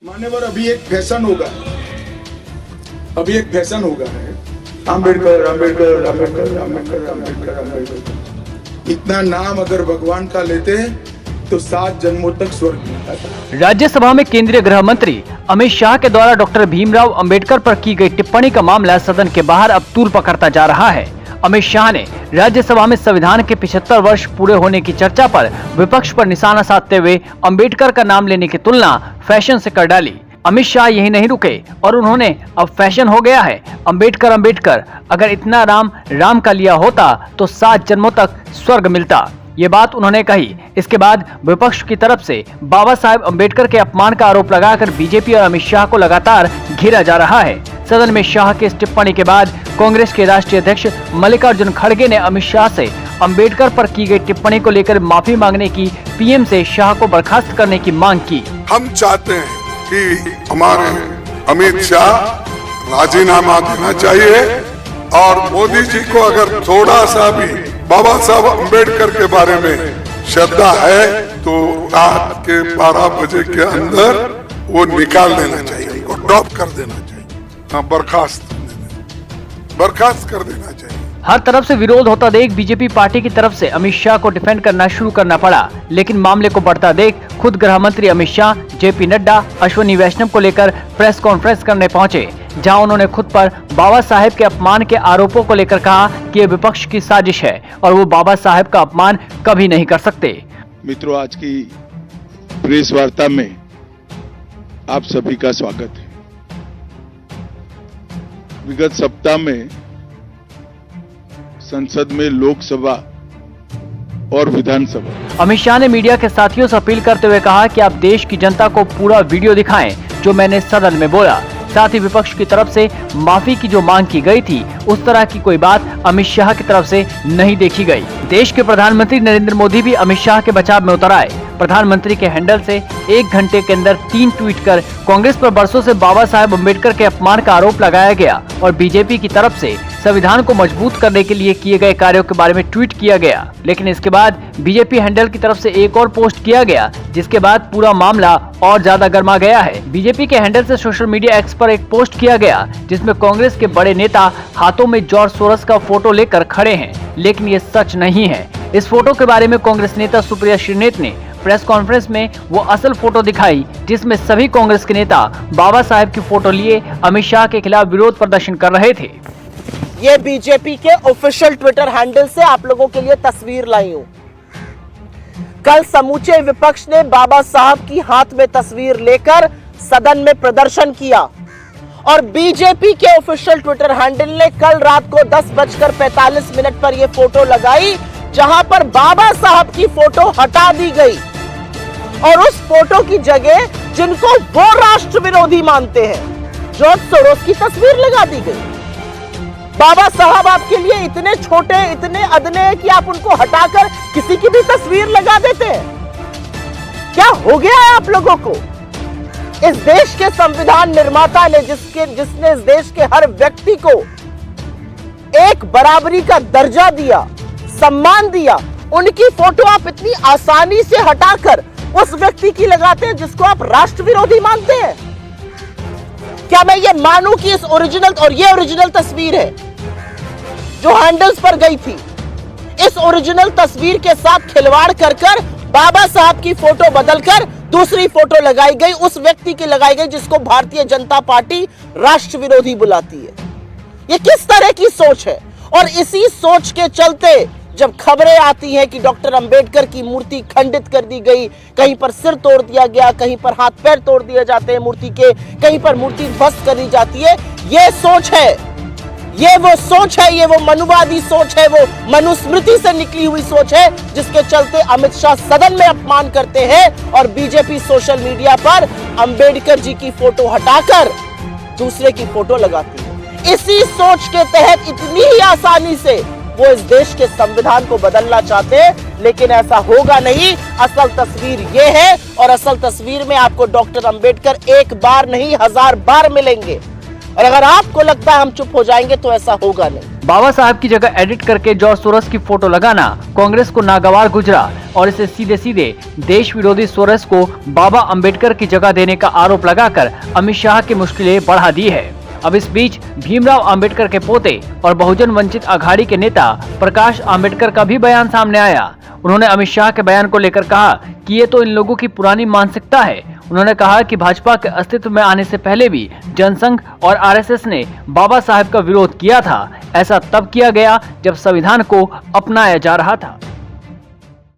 मान्यवर अभी एक फैशन होगा है अम्बेडकर अम्बेडकर अम्बेडकर अम्बेडकर अम्बेडकर अम्बेडकर। इतना नाम अगर भगवान का लेते तो 7 जन्मों तक स्वर्ग मिलता था। राज्यसभा में केंद्रीय गृह मंत्री अमित शाह के द्वारा डॉक्टर भीमराव अंबेडकर पर की गई टिप्पणी का मामला सदन के बाहर अब तूल पकड़ता जा रहा है। अमित शाह ने राज्यसभा में संविधान के 75 वर्ष पूरे होने की चर्चा पर विपक्ष पर निशाना साधते हुए अंबेडकर का नाम लेने की तुलना फैशन से कर डाली। अमित शाह यही नहीं रुके और उन्होंने अब फैशन हो गया है अंबेडकर अंबेडकर, अगर इतना राम का लिया होता तो 7 जन्मों तक स्वर्ग मिलता। ये बात उन्होंने कही। इसके बाद विपक्ष की तरफ से बाबा साहेब अंबेडकर के अपमान का आरोप लगाकर बीजेपी और अमित शाह को लगातार घेरा जा रहा है। सदन में शाह की इस टिप्पणी के बाद कांग्रेस के राष्ट्रीय अध्यक्ष मल्लिकार्जुन खड़गे ने अमित शाह से अंबेडकर पर की गई टिप्पणी को लेकर माफी मांगने की, पीएम से शाह को बर्खास्त करने की मांग की। हम चाहते हैं कि हमारे अमित शाह राजीनामा देना चाहिए और मोदी जी को अगर थोड़ा सा भी बाबा साहब अंबेडकर के बारे में श्रद्धा है तो रात के 12 बजे के अंदर वो निकाल देना चाहिए और ड्रॉप कर देना चाहिए। हाँ, बर्खास्त कर देना चाहिए। हर तरफ से विरोध होता देख बीजेपी पार्टी की तरफ से अमित शाह को डिफेंड करना शुरू करना पड़ा, लेकिन मामले को बढ़ता देख खुद गृह मंत्री अमित शाह जेपी नड्डा, अश्विनी वैष्णव को लेकर प्रेस कॉन्फ्रेंस करने पहुंचे, जहां उन्होंने खुद पर बाबा साहेब के अपमान के आरोपों को लेकर कहा कि यह विपक्ष की साजिश है और वो बाबा साहेब का अपमान कभी नहीं कर सकते। मित्रों, आज की प्रेस वार्ता में आप सभी का स्वागत है। विगत सप्ताह में संसद में लोकसभा और विधानसभा अमित शाह ने मीडिया के साथियों से अपील करते हुए कहा कि आप देश की जनता को पूरा वीडियो दिखाएं जो मैंने सदन में बोला। साथ ही विपक्ष की तरफ से माफी की जो मांग की गई थी उस तरह की कोई बात अमित शाह की तरफ से नहीं देखी गई। देश के प्रधानमंत्री नरेंद्र मोदी भी अमित शाह के बचाव में उतर आए। प्रधानमंत्री के हैंडल से 1 घंटे के अंदर 3 ट्वीट कर कांग्रेस पर बरसों से बाबा साहेब अंबेडकर के अपमान का आरोप लगाया गया और बीजेपी की तरफ से संविधान को मजबूत करने के लिए किए गए कार्यों के बारे में ट्वीट किया गया। लेकिन इसके बाद बीजेपी हैंडल की तरफ से एक और पोस्ट किया गया, जिसके बाद पूरा मामला और ज्यादा गर्मा गया है। बीजेपी के हैंडल से सोशल मीडिया एक्स पर एक पोस्ट किया गया जिसमें कांग्रेस के बड़े नेता हाथों में जॉर्ज सोरोस का फोटो लेकर खड़े हैं, लेकिन ये सच नहीं है। इस फोटो के बारे में कांग्रेस नेता सुप्रिया श्रीनेत ने प्रेस कॉन्फ्रेंस में वो असल फोटो दिखाई जिसमें सभी कांग्रेस के नेता बाबा साहेब की फोटो लिए अमित शाह के खिलाफ विरोध प्रदर्शन कर रहे थे। ये बीजेपी के ऑफिशियल ट्विटर हैंडल से आप लोगों के लिए तस्वीर लाई हूं। कल समूचे विपक्ष ने बाबा साहब की हाथ में तस्वीर लेकर सदन में प्रदर्शन किया और बीजेपी के ऑफिशियल ट्विटर हैंडल ने कल रात को 10:45 पर यह फोटो लगाई जहां पर बाबा साहब की फोटो हटा दी गई और उस फोटो की जगह जिनको वो राष्ट्र विरोधी मानते हैं जॉर्ज सोरोस की तस्वीर लगा दी गई। बाबा साहब आपके लिए इतने छोटे, इतने अदने हैं कि आप उनको हटाकर किसी की भी तस्वीर लगा देते हैं। क्या हो गया है आप लोगों को? इस देश के संविधान निर्माता ने जिसने इस देश के हर व्यक्ति को एक बराबरी का दर्जा दिया, सम्मान दिया, उनकी फोटो आप इतनी आसानी से हटाकर उस व्यक्ति की लगाते हैं जिसको आप राष्ट्र विरोधी मानते हैं। क्या मैं ये मानूं कि इस ओरिजिनल तस्वीर है जो हैंडल्स पर गई थी, इस ओरिजिनल तस्वीर के साथ खिलवाड़ कर बाबा साहब की फोटो बदलकर दूसरी फोटो लगाई गई, उस व्यक्ति की लगाई गई जिसको भारतीय जनता पार्टी राष्ट्र विरोधी बुलाती है। ये किस तरह की सोच है? और इसी सोच के चलते जब खबरें आती हैं कि डॉक्टर अंबेडकर की मूर्ति खंडित कर दी गई, कहीं पर सिर तोड़ दिया गया, कहीं पर हाथ पैर तोड़ दिए जाते हैं मूर्ति के, कहीं पर मूर्ति ध्वस्त कर दी जाती है, ये सोच है, ये वो सोच है, ये वो मनुवादी सोच है, वो मनुस्मृति से निकली हुई सोच है जिसके चलते अमित शाह सदन में अपमान करते हैं और बीजेपी सोशल मीडिया पर अंबेडकर जी की फोटो हटाकर दूसरे की फोटो लगाती है। इसी सोच के तहत इतनी ही आसानी से वो इस देश के संविधान को बदलना चाहते हैं, लेकिन ऐसा होगा नहीं। असल तस्वीर ये है और असल तस्वीर में आपको डॉक्टर अंबेडकर एक बार नहीं 1000 बार मिलेंगे और अगर आपको लगता है हम चुप हो जाएंगे तो ऐसा होगा नहीं। बाबा साहब की जगह एडिट करके जॉर्ज सोरोस की फोटो लगाना कांग्रेस को नागवार गुजरा और इसे सीधे सीधे देश विरोधी सोरोस को बाबा अंबेडकर की जगह देने का आरोप लगाकर अमित शाह की मुश्किलें बढ़ा दी है। अब इस बीच भीमराव अंबेडकर के पोते और बहुजन वंचित अघाड़ी के नेता प्रकाश अंबेडकर का भी बयान सामने आया। उन्होंने अमित शाह के बयान को लेकर कहा कि ये तो इन लोगों की पुरानी मानसिकता है। उन्होंने कहा कि भाजपा के अस्तित्व में आने से पहले भी जनसंघ और आरएसएस ने बाबा साहब का विरोध किया था। ऐसा तब किया गया जब संविधान को अपनाया जा रहा था।